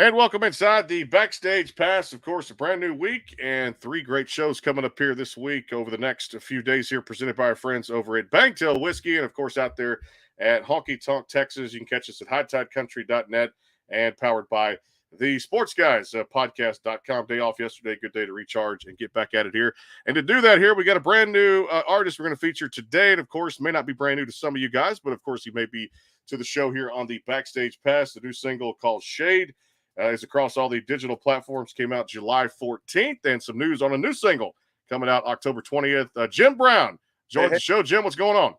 And welcome inside the Backstage Pass. Of course, a brand new week and three great shows coming up here this week over the next few days here, presented by our friends over at Bangtail Whiskey. And of course, out there at Honky Tonk, Texas, you can catch us at hightidecountry.net and powered by the Sports Guys podcast.com. Day off yesterday. Good day to recharge and get back at it here. And to do that here, we got a brand new artist we're going to feature today. And of course, may not be brand new to some of you guys, but of course, he may be to the show here on the Backstage Pass. The new single called Shade is across all the digital platforms, came out July 14th, and some news on a new single coming out October 20th. Jim Brown joins the show. Jim, what's going on?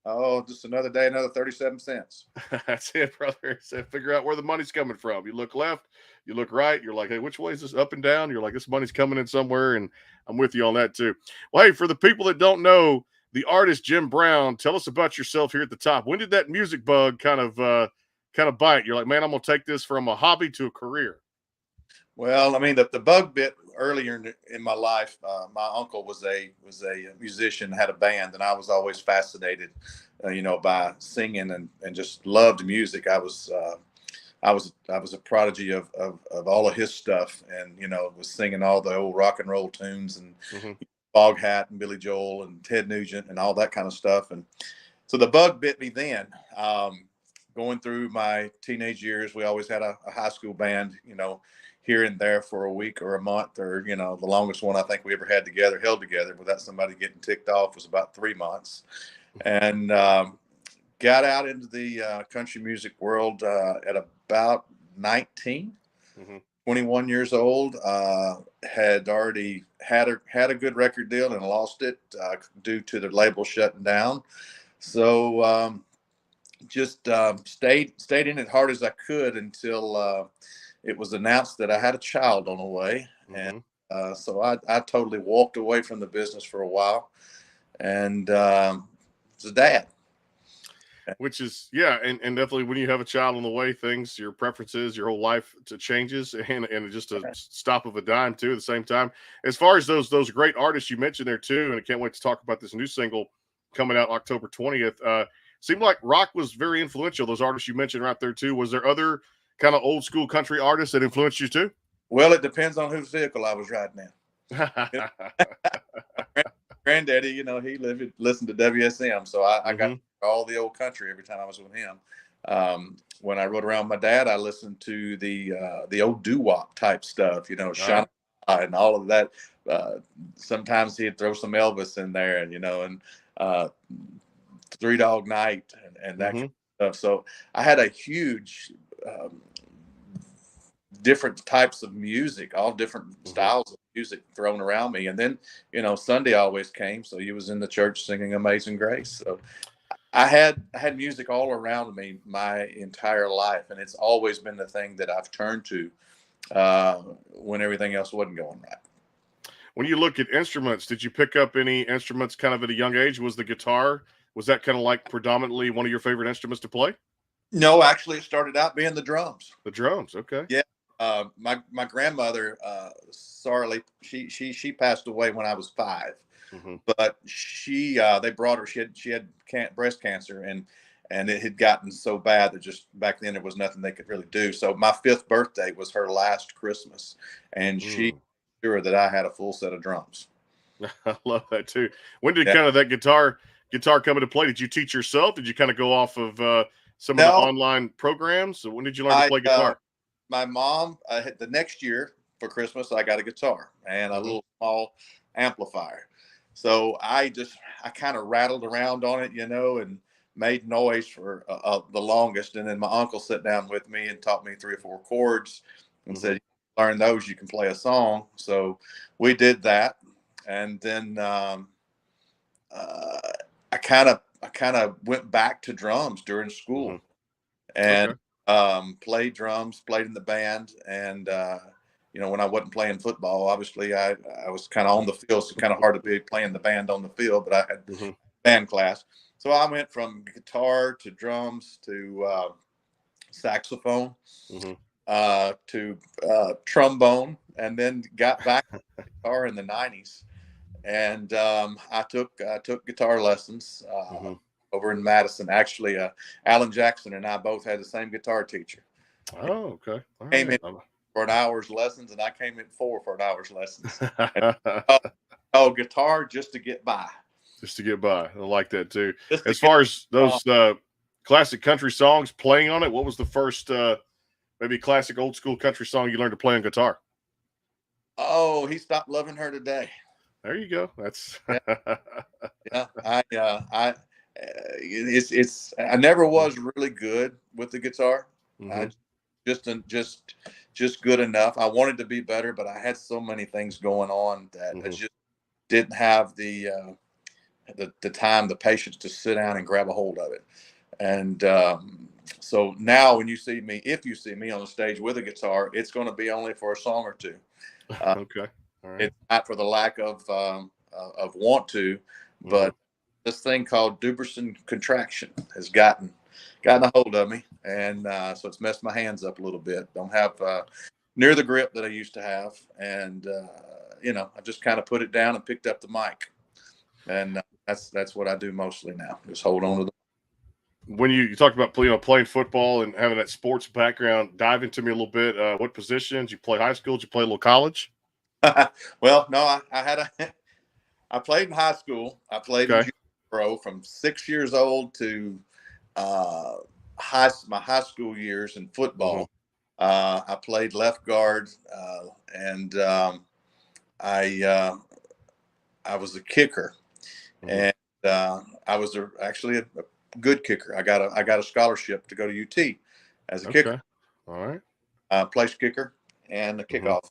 Oh, just another day, another 37 cents. That's it, brother. So figure out where the money's coming from. You look left, you look right. You're like, hey, which way is this, up and down? You're like, this money's coming in somewhere, and I'm with you on that too. Well, hey, for the people that don't know the artist Jim Brown, tell us about yourself here at the top. When did that music bug kind of bite? You're like, man, I'm gonna take this from a hobby to a career. Well, I mean, the bug bit earlier in my life. My uncle was a musician, had a band, and I was always fascinated, by singing and just loved music. I was a prodigy of all of his stuff, and was singing all the old rock and roll tunes and Bog Hat and Billy Joel and Ted Nugent and all that kind of stuff. And so the bug bit me then. Going through my teenage years, we always had a high school band, here and there for a week or a month, or, the longest one I think we ever held together without somebody getting ticked off was about 3 months. And got out into the country music world at about 19, 21 years old. Had already had a good record deal and lost it due to the label shutting down. So just stayed in it hard as I could until it was announced that I had a child on the way. And so I totally walked away from the business for a while, and was a dad. Which is, yeah, and definitely when you have a child on the way, your preferences, your whole life changes, and just a stop of a dime too at the same time. As far as those great artists you mentioned there too, and I can't wait to talk about this new single coming out October 20th. Seemed like rock was very influential. Those artists you mentioned right there too. Was there other kind of old school country artists that influenced you too? Well, it depends on whose vehicle I was riding in. Granddaddy, he listened to WSM, so I got all the old country every time I was with him. When I rode around with my dad, I listened to the old doo-wop type stuff, Shine and all of that. Sometimes he'd throw some Elvis in there, and Three Dog Night and that kind of stuff. So I had a huge different types of music, all different styles of music thrown around me. And then, Sunday always came. So he was in the church singing Amazing Grace. So I had music all around me my entire life. And it's always been the thing that I've turned to when everything else wasn't going right. When you look at instruments, did you pick up any instruments kind of at a young age? Was the guitar, was that kind of like predominantly one of your favorite instruments to play? No, actually it started out being the drums. The drums. Okay. Yeah. My grandmother, sorely, she passed away when I was 5, but they brought her. She had breast cancer, and it had gotten so bad that just back then there was nothing they could really do. So my 5th birthday was her last Christmas, and she made sure that I had a full set of drums. I love that too. When did kind of that guitar come into play? Did you teach yourself? Did you kind of go off of some of the online programs? So when did you learn to play guitar? My mom, the next year for Christmas, I got a guitar and a little small amplifier. So I kind of rattled around on it, and made noise for the longest. And then my uncle sat down with me and taught me 3 or 4 chords and said, learn those, you can play a song. So we did that. And then I kind of went back to drums during school and played drums, played in the band. And, when I wasn't playing football, obviously I was kind of on the field. So kind of hard to be playing the band on the field, but I had band class. So I went from guitar to drums to saxophone to trombone, and then got back to guitar in the 90s. And I took guitar lessons over in Madison. Actually, Alan Jackson and I both had the same guitar teacher. Oh, okay. All Came right. in for an hour's lessons, and I came in for an hour's lessons. And, Um, guitar just to get by. just to get by. I like that too. Just to As get far as those classic country songs playing on it, what was the first maybe classic old school country song you learned to play on guitar? Oh, he stopped loving her today. There you go. That's Yeah, I never was really good with the guitar. mm-hmm. I just good enough. I wanted to be better, but I had so many things going on that I just didn't have the time, the patience to sit down and grab a hold of it. And so now, when you see me, if you see me on the stage with a guitar, it's going to be only for a song or two. Okay. All right. It's not for the lack of want to, but this thing called Duberson contraction has gotten a hold of me, and so it's messed my hands up a little bit. Don't have near the grip that I used to have, and I just kind of put it down and picked up the mic, and that's what I do mostly now. Just hold on to the. When you talked about playing football and having that sports background, dive into me a little bit. What positions you play? High school? Did you play a little college? Well, no, I played in high school. I played in junior pro from 6 years old to my high school years in football. I played left guard, and I was a kicker, and I was actually a good kicker. I got a scholarship to go to UT as a kicker. All right. Place kicker and a kickoff.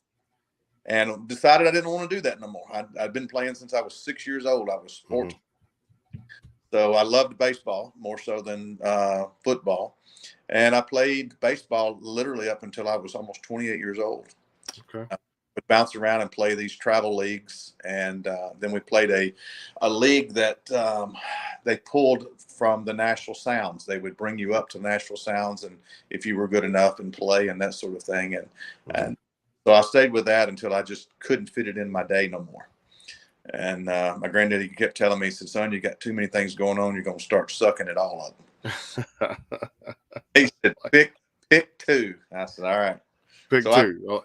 And decided I didn't want to do that no more. I'd been playing since I was 6 years old. I was 14. So I loved baseball more so than football. And I played baseball literally up until I was almost 28 years old. Okay. Would bounce around and play these travel leagues. And then we played a league that they pulled from the Nashville Sounds. They would bring you up to Nashville Sounds, and if you were good enough and play and that sort of thing. And so I stayed with that until I just couldn't fit it in my day no more. And my granddaddy kept telling me, he said, "Son, you got too many things going on. You're going to start sucking at all of them." He said, pick two. I said, all right. Pick two.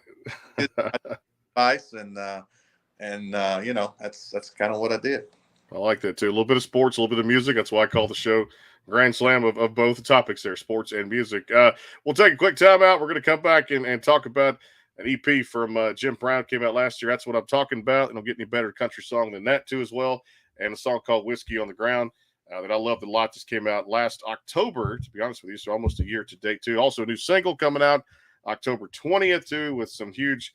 Advice, and that's kind of what I did. I like that too. A little bit of sports, a little bit of music. That's why I call the show Grand Slam of both the topics there, sports and music. We'll take a quick time out. We're going to come back and talk about an EP from Jim Brown, came out last year. That's what I'm talking about. And I'll get any better country song than that too as well. And a song called Whiskey on the Ground that I loved a lot. Just came out last October, to be honest with you. So almost a year to date too. Also a new single coming out October 20th too, with some huge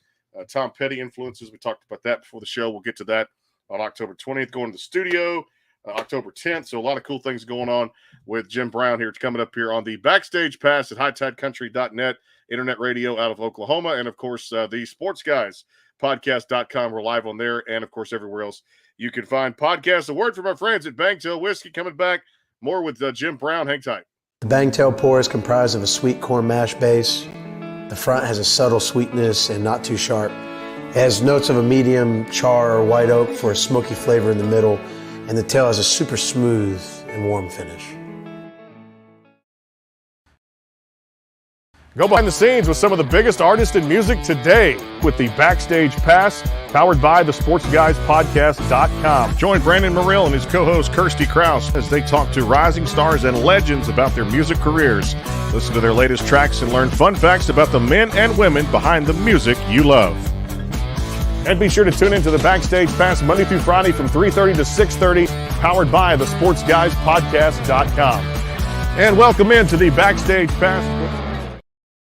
Tom Petty influences. We talked about that before the show. We'll get to that on October 20th, going to the studio October 10th. So a lot of cool things going on with Jim Brown here. It's coming up here on the Backstage Pass at hightidecountry.net, internet radio out of Oklahoma. And of course, the Sports Guys podcast.com. We're live on there. And of course, everywhere else you can find podcasts. A word from our friends at Bangtail Whiskey coming back. More with Jim Brown. Hang tight. The Bangtail pour is comprised of a sweet corn mash base. The front has a subtle sweetness and not too sharp. It has notes of a medium char or white oak for a smoky flavor in the middle, and the tail has a super smooth and warm finish. Go behind the scenes with some of the biggest artists in music today with the Backstage Pass, powered by the SportsGuysPodcast.com. Join Brandon Morrill and his co-host Kirsty Krause as they talk to rising stars and legends about their music careers. Listen to their latest tracks and learn fun facts about the men and women behind the music you love. And be sure to tune into the Backstage Pass Monday through Friday from 3:30 to 6:30, powered by the SportsGuysPodcast.com. And welcome into the Backstage Pass.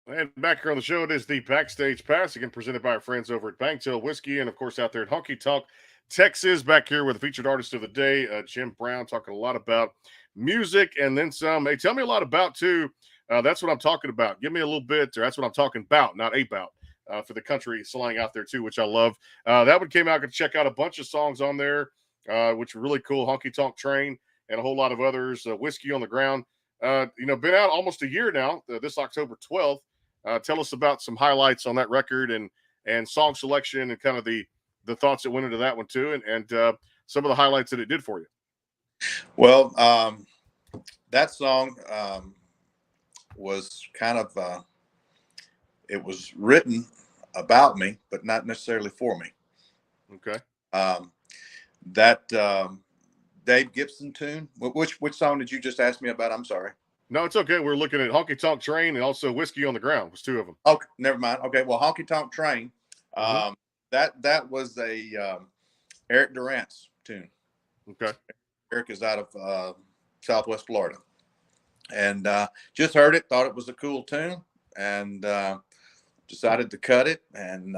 And back here on the show, it is the Backstage Pass, again presented by our friends over at Bangtail Whiskey, and of course out there at Honky Tonk, Texas. Back here with the featured artist of the day, Jim Brown, talking a lot about music and then some. Hey, tell me a lot about too. That's what I'm talking about. Give me a little bit, or that's what I'm talking about, not about. For the country slang out there too, which I love. That one came out. Going to check out a bunch of songs on there, which are really cool. Honky Tonk Train and a whole lot of others. Whiskey on the Ground. Been out almost a year now. This October 12th. Tell us about some highlights on that record and song selection and kind of the thoughts that went into that one too, and some of the highlights that it did for you. Well, that song was kind of it was written about me, but not necessarily for me. Okay. That Dave Gibson tune. Which song did you just ask me about? I'm sorry. No, it's okay. We're looking at Honky Tonk Train and also Whiskey on the Ground. Was two of them. Okay, never mind. Okay, well, Honky Tonk Train. Mm-hmm. That was a Eric Durant's tune. Okay. Eric is out of Southwest Florida, and just heard it, thought it was a cool tune, and decided to cut it. And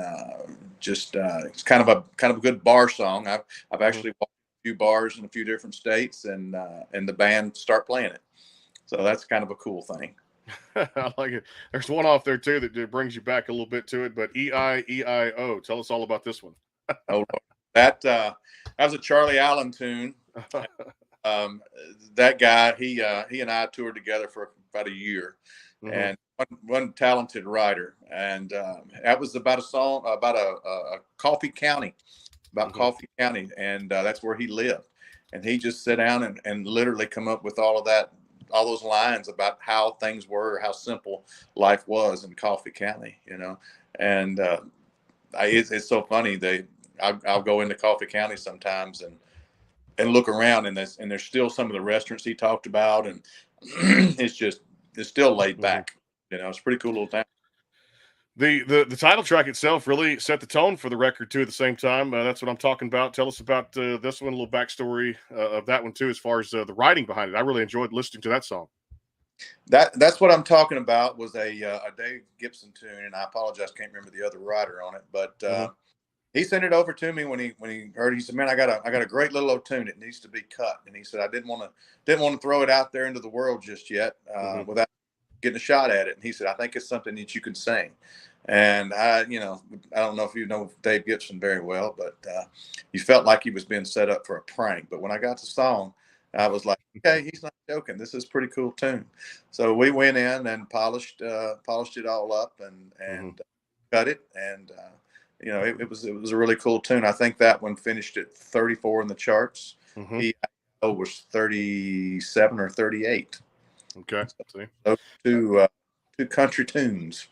it's kind of a good bar song. I've actually walked a few bars in a few different states, and the band start playing it. So that's kind of a cool thing. I like it. There's one off there too that brings you back a little bit to it. But EIEIO. Tell us all about this one. Oh, that was a Charlie Allen tune. That guy, he and I toured together for about a year, and one talented writer. And that was about a song about a Coffee County, Coffee County, and that's where he lived. And he just sat down and literally come up with all those lines about how things were, how simple life was in Coffee County, And it's so funny. I'll go into Coffee County sometimes and look around, and there's still some of the restaurants he talked about, and it's still laid back. It's a pretty cool little town. The title track itself really set the tone for the record too. At the same time, that's what I'm talking about. Tell us about this one, a little backstory of that one too, as far as the writing behind it. I really enjoyed listening to that song. That's what I'm talking about. Was a Dave Gibson tune, and I apologize, can't remember the other writer on it, but he sent it over to me when he heard it. He said, "Man, I got a great little old tune. It needs to be cut." And he said, "I didn't want to throw it out there into the world just yet without getting a shot at it." And he said, "I think it's something that you can sing." And I don't know if you know Dave Gibson very well, but he felt like he was being set up for a prank. But when I got the song, I was like, okay, he's not joking. This is a pretty cool tune. So we went in and polished it all up and cut it. And, it was a really cool tune. I think that one finished at 34 in the charts. He was 37 or 38. Okay. See? Those two country tunes.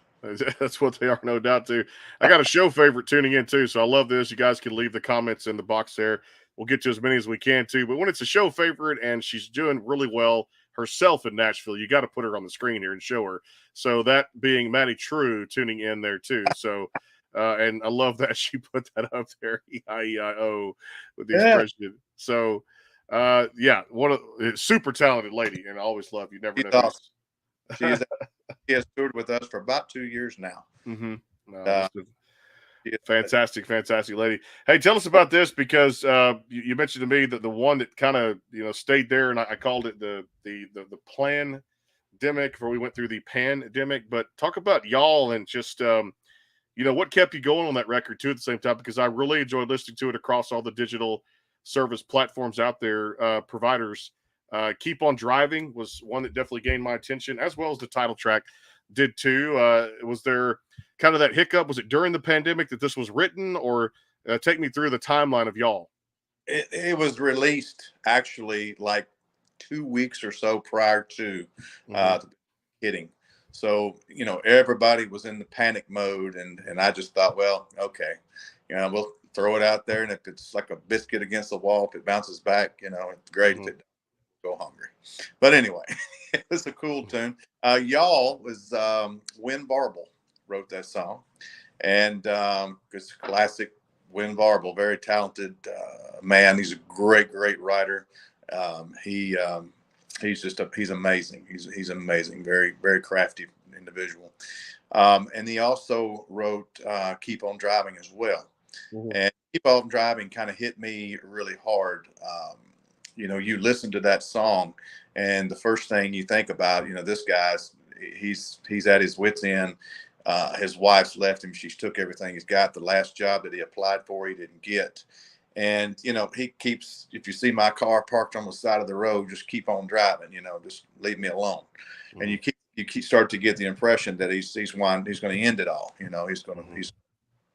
That's what they are, no doubt, too. I got a show favorite tuning in, too, so I love this. You guys can leave the comments in the box there. We'll get to as many as we can, too. But when it's a show favorite and she's doing really well herself in Nashville, you got to put her on the screen here and show her. So that being Maddie True tuning in there, too. So, and I love that she put that up there, E-I-E-I-O, with the expression. So, super talented lady, and I always love you. Never know. Awesome. She has toured with us for about 2 years now. Fantastic lady. Hey, tell us about this, because you mentioned to me that the one that kind of stayed there, and I called it the plan-demic before we went through the pandemic. But talk about y'all and just what kept you going on that record too at the same time, because I really enjoyed listening to it across all the digital service platforms out there, providers. Keep on Driving was one that definitely gained my attention, as well as the title track did too. Was there kind of that hiccup? Was it during the pandemic that this was written, or take me through the timeline of y'all? It was released actually like 2 weeks or so prior to hitting. So, everybody was in the panic mode, and I just thought, well, okay, we'll throw it out there, and if it's like a biscuit against the wall, if it bounces back, it's great. If it go hungry. But anyway, it was a cool tune. Y'all was Win Barble wrote that song, and it's classic Win Barble, very talented man. He's a great writer. He's amazing. He's amazing. Very, very crafty individual. And he also wrote Keep on Driving as well. And Keep on Driving kind of hit me really hard. You listen to that song, and the first thing you think about, this guy's he's at his wit's end. His wife's left him. She's took everything he's got. The last job that he applied for, he didn't get. And, he keeps, if you see my car parked on the side of the road, just keep on driving, just leave me alone. And you start to get the impression that he's going to end it all. He's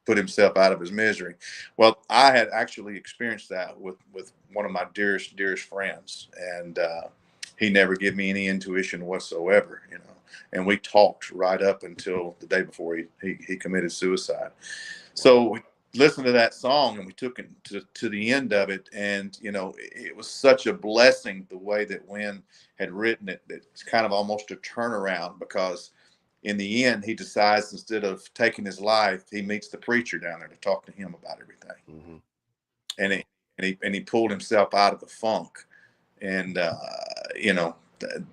put himself out of his misery. Well, I had actually experienced that with one of my dearest friends, and he never gave me any intuition whatsoever. and we talked right up until the day before he committed suicide. So we listened to that song and we took it to the end of it, and it was such a blessing the way that Wynn had written it. It's kind of almost a turnaround, because in the end he decides, instead of taking his life, he meets the preacher down there to talk to him about everything. And he pulled himself out of the funk. And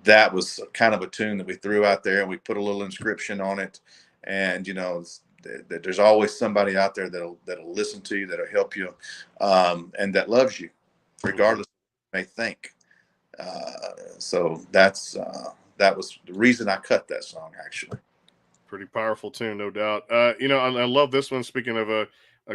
that was kind of a tune that we threw out there, and we put a little inscription on it. And there's always somebody out there that'll listen to you, that'll help you, and that loves you, regardless of what you may think. So that was the reason I cut that song, actually. Pretty powerful tune, no doubt. I love this one. Speaking of a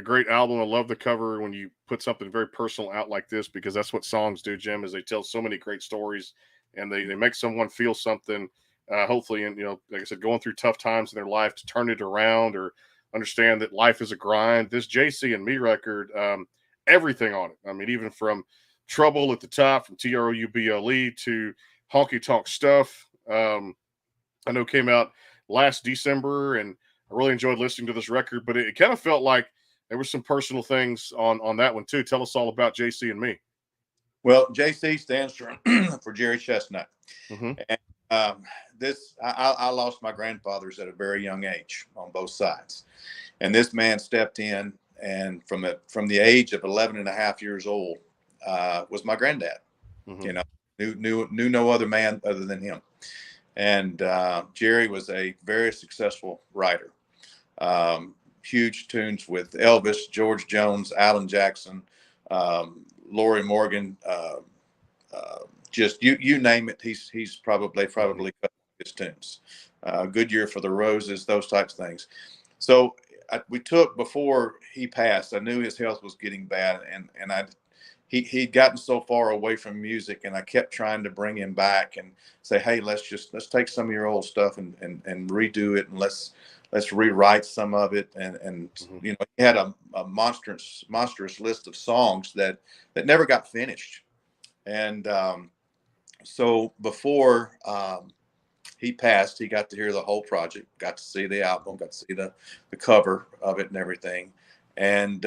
great album, I love the cover when you put something very personal out like this, because that's what songs do, Jim, is they tell so many great stories, and they make someone feel something, hopefully, and like I said, going through tough times in their life, to turn it around or understand that life is a grind. This JC and Me record, everything on it. I mean, even from Trouble at the top, from Trouble to Honky Tonk Stuff, I know came out last December, and I really enjoyed listening to this record, but it kind of felt like there were some personal things on that one too. Tell us all about JC and Me. Well, JC stands for Jerry Chestnut. Mm-hmm. And I lost my grandfathers at a very young age on both sides. And this man stepped in, and from the age of 11 and a half years old, was my granddad. Mm-hmm. Knew no other man other than him. And Jerry was a very successful writer. Huge tunes with Elvis, George Jones, Alan Jackson, Lorrie Morgan, just you name it. He's probably cut his tunes. Good Year for the Roses, those types of things. So we took, before he passed, I knew his health was getting bad, and he'd gotten so far away from music, and I kept trying to bring him back and say, hey, let's take some of your old stuff and redo it, and let's rewrite some of it. And he had a monstrous list of songs that never got finished. And so before he passed, he got to hear the whole project, got to see the album, got to see the cover of it and everything. And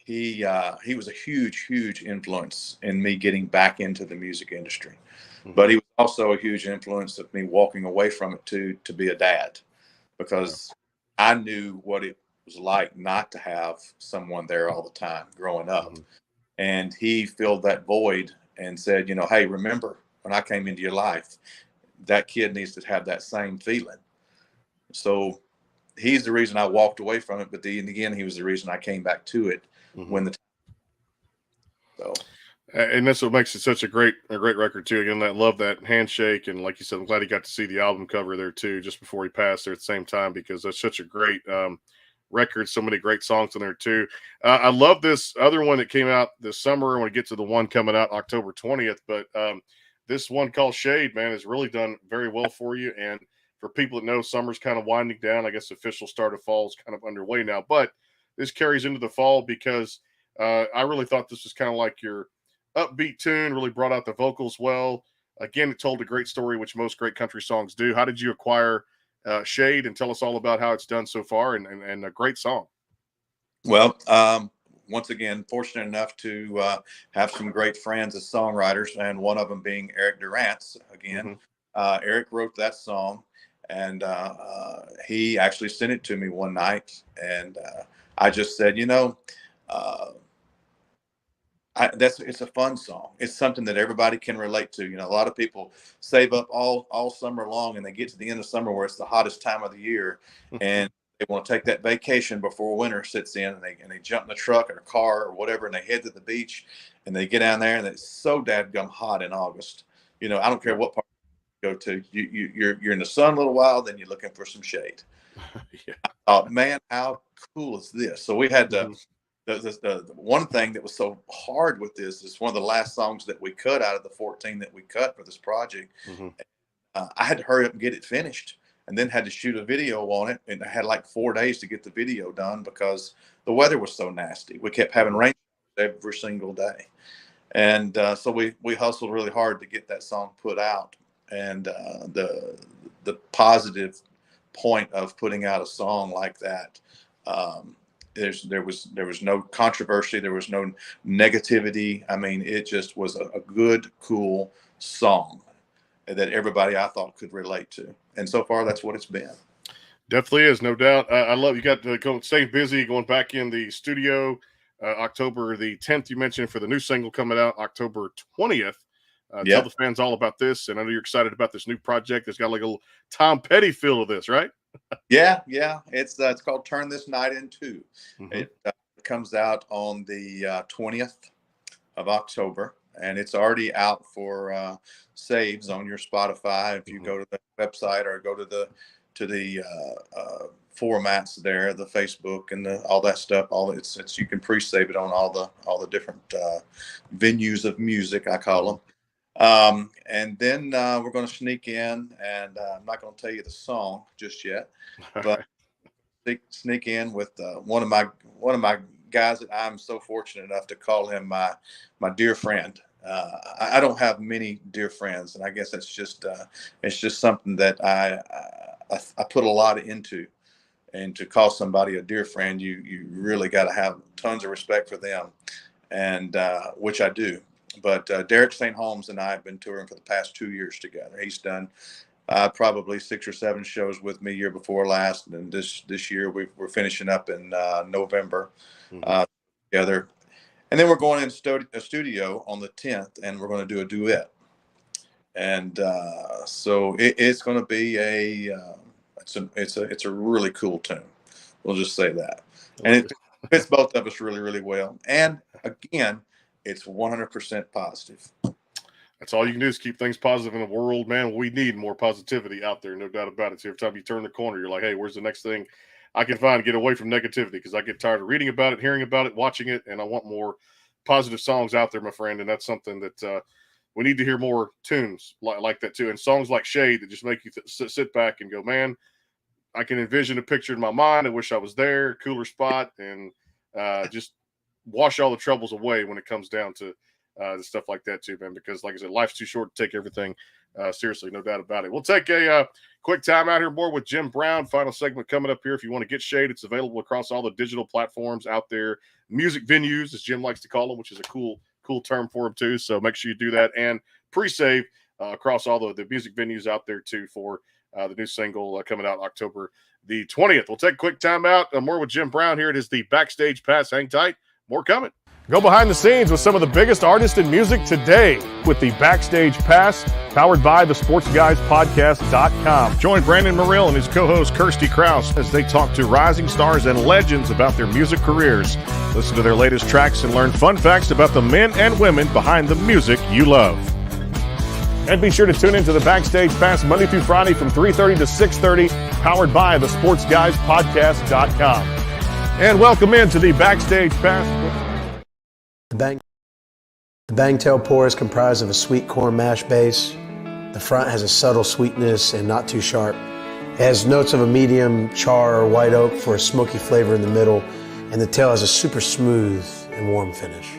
he was a huge influence in me getting back into the music industry. Mm-hmm. But he was also a huge influence of me walking away from it to be a dad, because I knew what it was like not to have someone there all the time growing up. Mm-hmm. And he filled that void and said, hey, remember when I came into your life, that kid needs to have that same feeling. So he's the reason I walked away from it. But again, he was the reason I came back to it. Mm-hmm. when the so. And that's what makes it such a great record too. Again, I love that handshake, and like you said, I'm glad he got to see the album cover there too, just before he passed there at the same time, because that's such a great record. So many great songs in there too. I love this other one that came out this summer. I want to get to the one coming out October 20th, but this one called Shade, man, has really done very well for you. And for people that know, summer's kind of winding down. I guess the official start of fall is kind of underway now, but this carries into the fall, because I really thought this was kind of like your upbeat tune, really brought out the vocals well. Again, it told a great story, which most great country songs do. How did you acquire Shade, and tell us all about how it's done so far, and a great song? Well, once again, fortunate enough to have some great friends as songwriters, and one of them being Eric Durant. Again, mm-hmm. Eric wrote that song, and he actually sent it to me one night, and I just said, it's a fun song. It's something that everybody can relate to. A lot of people save up all summer long, and they get to the end of summer where it's the hottest time of the year, and they want to take that vacation before winter sits in, and they jump in the truck or a car or whatever, and they head to the beach, and they get down there, and it's so dadgum hot in August. I don't care what part you go to. You're in the sun a little while, then you're looking for some shade. Yeah. Man, how cool is this? So we had to. Mm-hmm. The one thing that was so hard with this is one of the last songs that we cut out of the 14 that we cut for this project. Mm-hmm. I had to hurry up and get it finished, and then had to shoot a video on it. And I had like 4 days to get the video done because the weather was so nasty. We kept having rain every single day. And so we hustled really hard to get that song put out. and the positive point of putting out a song like that. There was no controversy. There was no negativity. I mean, it just was a good, cool song that everybody I thought could relate to. And so far, that's what it's been. Definitely is, no doubt. I love you got to staying busy, going back in the studio. October the 10th, you mentioned, for the new single coming out October 20th. Tell the fans all about this, and I know you're excited about this new project. It's got like a little Tom Petty feel to this, right? Yeah. It's called Turn This Night Into. Mm-hmm. It comes out on the 20th of October, and it's already out for saves on your Spotify. If you go to the website or go to the formats there, the Facebook and all that stuff, it's you can pre-save it on all the different venues of music, I call them. And then we're going to sneak in, and I'm not going to tell you the song just yet, but sneak in with one of my guys that I'm so fortunate enough to call him my dear friend. I don't have many dear friends, and I guess it's just something that I put a lot into. And to call somebody a dear friend, you really got to have tons of respect for them, and which I do. But Derek St. Holmes and I have been touring for the past 2 years together. He's done probably 6 or 7 shows with me year before last, and this year we're finishing up in November together. And then we're going in a studio on the 10th, and we're going to do a duet. And so it's going to be it's a really cool tune. We'll just say that. And it fits both of us really, really well. And again, it's 100% positive. That's all you can do is keep things positive in the world, man. We need more positivity out there, no doubt about it. So every time you turn the corner, you're like, hey, where's the next thing I can find to get away from negativity? Because I get tired of reading about it, hearing about it, watching it, and I want more positive songs out there, my friend. And that's something that we need to hear more tunes like that too. And songs like Shade that just make you sit back and go, man, I can envision a picture in my mind. I wish I was there, cooler spot, and just wash all the troubles away when it comes down to the stuff like that too, man. Because like I said, life's too short to take everything seriously, no doubt about it. We'll take a quick time out here more with Jim Brown. Final segment coming up here. If you want to get Shade, it's available across all the digital platforms out there, music venues, as Jim likes to call them, which is a cool term for him too. So make sure you do that and pre-save across all the music venues out there too for the new single coming out October the 20th. We'll take a quick time out. More with Jim Brown here. It is the Backstage Pass. Hang tight. More coming. Go behind the scenes with some of the biggest artists in music today with the Backstage Pass, powered by the SportsGuysPodcast.com. Join Brandon Morrill and his co-host Kirsty Krause as they talk to rising stars and legends about their music careers. Listen to their latest tracks and learn fun facts about the men and women behind the music you love. And be sure to tune into the Backstage Pass Monday through Friday from 3:30 to 6:30, powered by the SportsGuysPodcast.com. And welcome into the Backstage Pass. The Bangtail pour is comprised of a sweet corn mash base. The front has a subtle sweetness and not too sharp. It has notes of a medium char or white oak for a smoky flavor in the middle, and the tail has a super smooth and warm finish.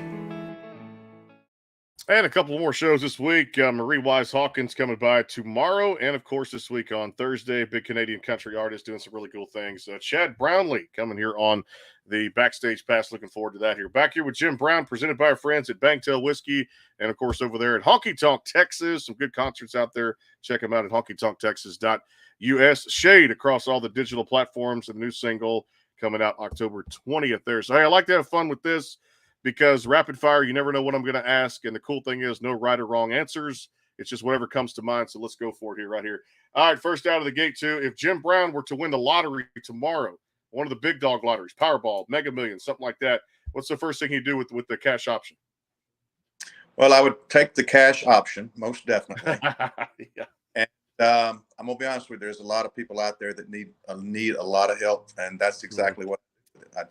And a couple more shows this week. Marie Wise Hawkins coming by tomorrow. And, of course, this week on Thursday, big Canadian country artist doing some really cool things. Chad Brownlee coming here on the Backstage Pass. Looking forward to that here. Back here with Jim Brown, presented by our friends at Bangtail Whiskey. And, of course, over there at Honky Tonk, Texas. Some good concerts out there. Check them out at honkytonktexas.us. Shade across all the digital platforms. And the new single coming out October 20th there. So, hey, I like to have fun with this, because rapid fire, you never know what I'm going to ask. And the cool thing is no right or wrong answers. It's just whatever comes to mind. So let's go for it here, right here. All right, first out of the gate, too. If Jim Brown were to win the lottery tomorrow, one of the big dog lotteries, Powerball, Mega Millions, something like that, what's the first thing he'd do with the cash option? Well, I would take the cash option, most definitely. Yeah. And I'm going to be honest with you, there's a lot of people out there that need a lot of help. And that's exactly what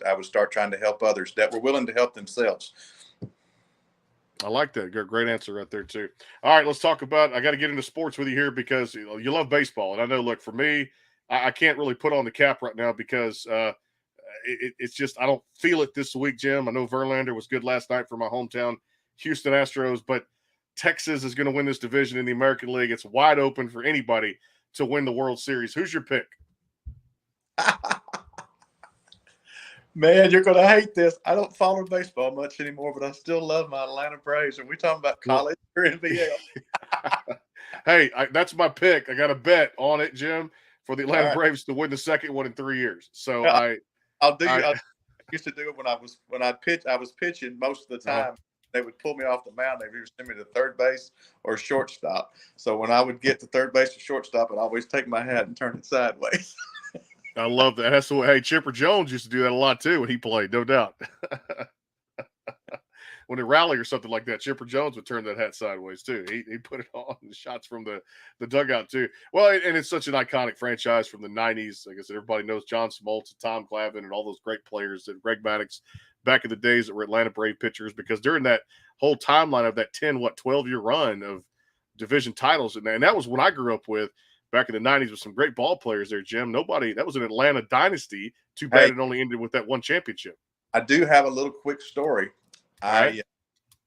I would start trying to help others that were willing to help themselves. I like that. Great answer right there, too. All right, let's talk about – I got to get into sports with you here because you love baseball. And I know, look, for me, I can't really put on the cap right now because it's just – I don't feel it this week, Jim. I know Verlander was good last night for my hometown Houston Astros, but Texas is going to win this division in the American League. It's wide open for anybody to win the World Series. Who's your pick? Man, you're going to hate this. I don't follow baseball much anymore, but I still love my Atlanta Braves. Are we talking about college or NBL? Hey, that's my pick. I got a bet on it, Jim, for the Atlanta Braves to win the second one in 3 years. So I used to do it when I pitched. I was pitching most of the time. They would pull me off the mound. They would either send me to third base or shortstop. So when I would get to third base or shortstop, I'd always take my hat and turn it sideways. I love that. That's the way. Hey, Chipper Jones used to do that a lot too when he played, no doubt. When they rally or something like that, Chipper Jones would turn that hat sideways too. He put it on the shots from the dugout too. Well, and it's such an iconic franchise from the '90s. Like I said, everybody knows John Smoltz and Tom Glavine and all those great players that Greg Maddux back in the days that were Atlanta Brave pitchers. Because during that whole timeline of that 12-year run of division titles, and that was when I grew up with. Back in the '90s with some great ball players there, Jim. That was an Atlanta dynasty. Too bad it only ended with that one championship. I do have a little quick story. I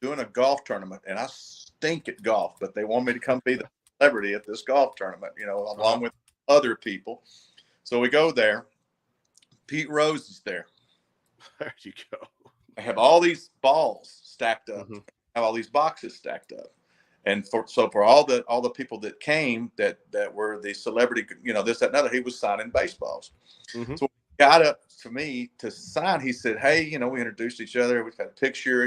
doing a golf tournament, and I stink at golf, but they want me to come be the celebrity at this golf tournament, along with other people. So we go there. Pete Rose is there. There you go. I have all these balls stacked up. I have all these boxes stacked up. And for all the people that came that were the celebrity, this, that, and other, he was signing baseballs. So he got up to me to sign. He said, "Hey, we introduced each other. We've got a picture,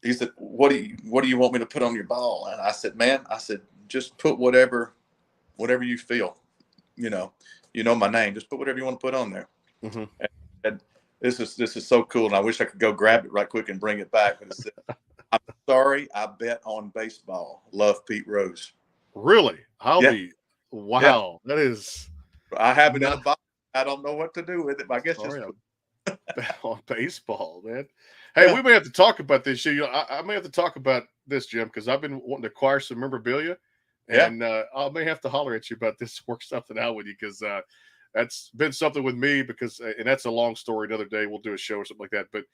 He said, what do you want me to put on your ball?" And I said, "Man," "just put whatever you feel. You know my name. Just put whatever you want to put on there." And this is so cool. And I wish I could go grab it right quick and bring it back. But it said, "I'm sorry, I bet on baseball. Love, Pete Rose." Really? Wow. That is. I have it in a box. I don't know what to do with it, but I guess on baseball, man. Hey, we may have to talk about this. I may have to talk about this, Jim, because I've been wanting to acquire some memorabilia, and I may have to holler at you about this, work something out with you, because that's been something with me. And that's a long story. Another day we'll do a show or something like that. But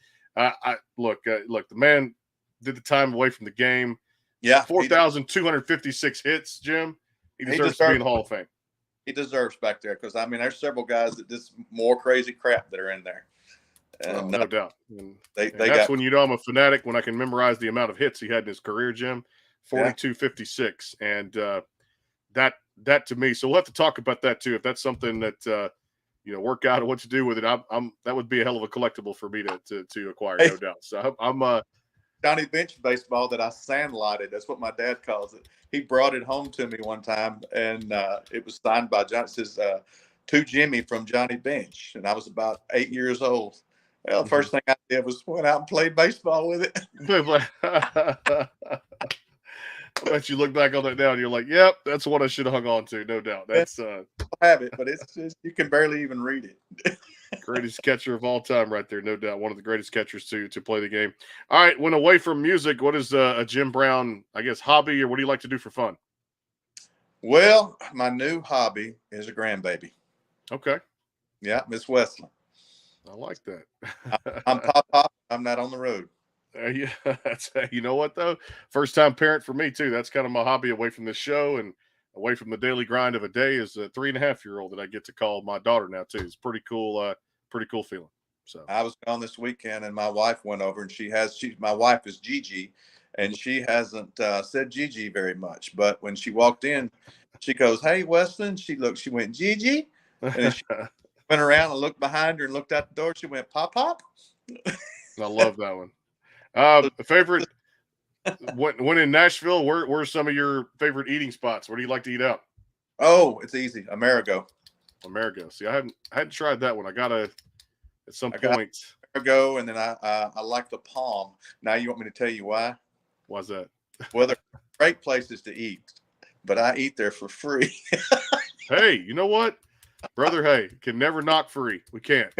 look, the man did the time away from the game. Yeah, 4,256 hits, Jim. He deserves to be in the Hall of Fame. He deserves back there because there's several guys that just more crazy crap that are in there. And, no doubt. And that's when I'm a fanatic, when I can memorize the amount of hits he had in his career, Jim. 4,256, and that to me. So we'll have to talk about that too. If that's something that work out what to do with it, that would be a hell of a collectible for me to acquire, no doubt. So I'm Johnny Bench baseball that I sandlotted. That's what my dad calls it. He brought it home to me one time, and it was signed by John. It says, "To Jimmy from Johnny Bench," and I was about 8 years old. Well, the first thing I did was went out and played baseball with it. I bet you look back on that now and you're like, "Yep, that's what I should have hung on to." No doubt. That's I have it, but it's just you can barely even read it. Greatest catcher of all time, right there, no doubt. One of the greatest catchers to play the game. All right, when away from music, what is a Jim Brown, I guess, hobby, or what do you like to do for fun? Well, my new hobby is a grandbaby. Okay. Yeah, Miss Westland. I like that. I'm Pop. I'm not on the road. Yeah, you know what though? First time parent for me too. That's kind of my hobby away from this show and away from the daily grind of a day. Is a 3.5-year-old that I get to call my daughter now too. It's pretty cool. Pretty cool feeling. So I was gone this weekend and my wife went over and my wife is Gigi and she hasn't said Gigi very much. But when she walked in, she goes, "Hey, Westland." She went, "Gigi," and then she went around and looked behind her and looked out the door. She went, "Pop, Pop." I love that one. Favorite when in Nashville, where's some of your favorite eating spots? Where do you like to eat out? Oh, it's easy. Amerigo. See, I hadn't tried that one. I gotta at some point. Amerigo, and then I like the Palm. Now you want me to tell you why? Why's that? Well, they're great places to eat, but I eat there for free. Hey, you know what, brother? Hey, can never knock free. We can't.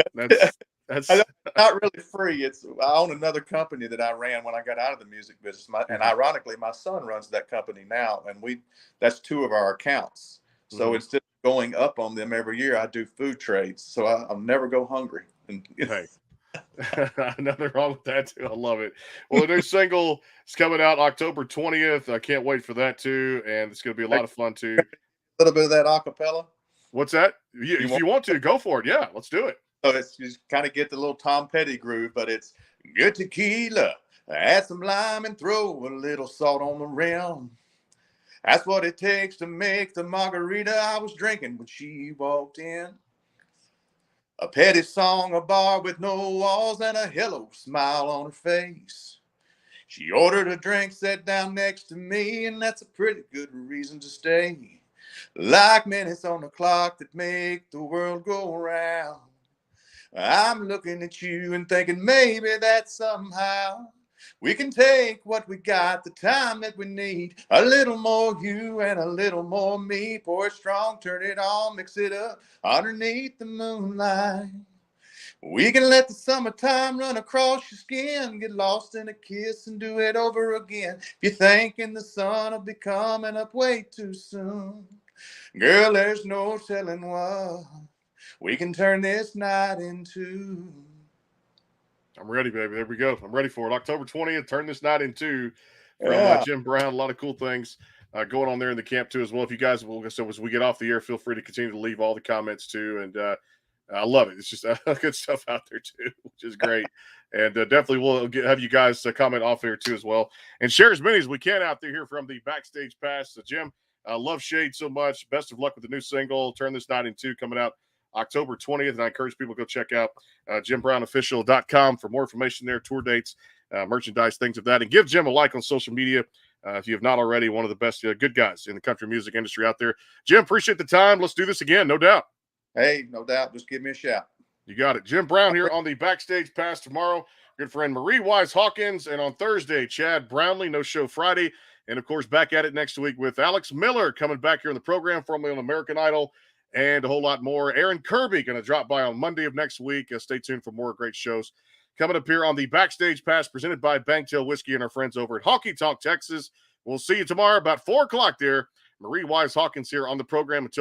That's not really free. I own another company that I ran when I got out of the music business. And ironically, my son runs that company now, and that's 2 of our accounts. So instead of going up on them every year, I do food trades. So I'll never go hungry. And, hey, Nothing wrong with that too. I love it. Well, the new single is coming out October 20th. I can't wait for that too, and it's going to be a lot of fun too. A little bit of that acapella. What's that? If you want to, go for it. Yeah, let's do it. So it's just kind of get the little Tom Petty groove, but it's good tequila, add some lime and throw a little salt on the rim. That's what it takes to make the margarita I was drinking when she walked in. A petty song, a bar with no walls, and a hello smile on her face. She ordered a drink, sat down next to me, and that's a pretty good reason to stay. Like minutes on the clock that make the world go round. I'm looking at you and thinking maybe that somehow we can take what we got, the time that we need, a little more you and a little more me. Pour it strong, turn it on, mix it up underneath the moonlight. We can let the summertime run across your skin, get lost in a kiss and do it over again. If you're thinking the sun will be coming up way too soon, girl, there's no telling what we can turn this night into. I'm ready, baby. There we go. I'm ready for it. October 20th, turn this night into from Jim Brown. A lot of cool things going on there in the camp too as well. If you guys will, so as we get off the air, feel free to continue to leave all the comments too. And I love it. It's just good stuff out there too, which is great. And definitely we'll have you guys comment off air too as well. And share as many as we can out there here from the Backstage Pass. So Jim, love Shade so much. Best of luck with the new single, Turn This Night Into, coming out October 20th. And I encourage people to go check out JimBrownOfficial.com for more information there, tour dates, merchandise, things of that. And give Jim a like on social media if you have not already. One of the best good guys in the country music industry out there. Jim, appreciate the time. Let's do this again, no doubt. Hey, no doubt. Just give me a shout. You got it. Jim Brown here on the Backstage Pass tomorrow. Good friend Marie Wise Hawkins. And on Thursday, Chad Brownlee, no show Friday. And, of course, back at it next week with Alex Miller coming back here on the program, formerly on American Idol, and a whole lot more. Aaron Kirby going to drop by on Monday of next week. Stay tuned for more great shows coming up here on the Backstage Pass presented by Bangtail Whiskey and our friends over at Honky Tonk Texas. We'll see you tomorrow about 4 o'clock there. Marie Wise Hawkins here on the program. Until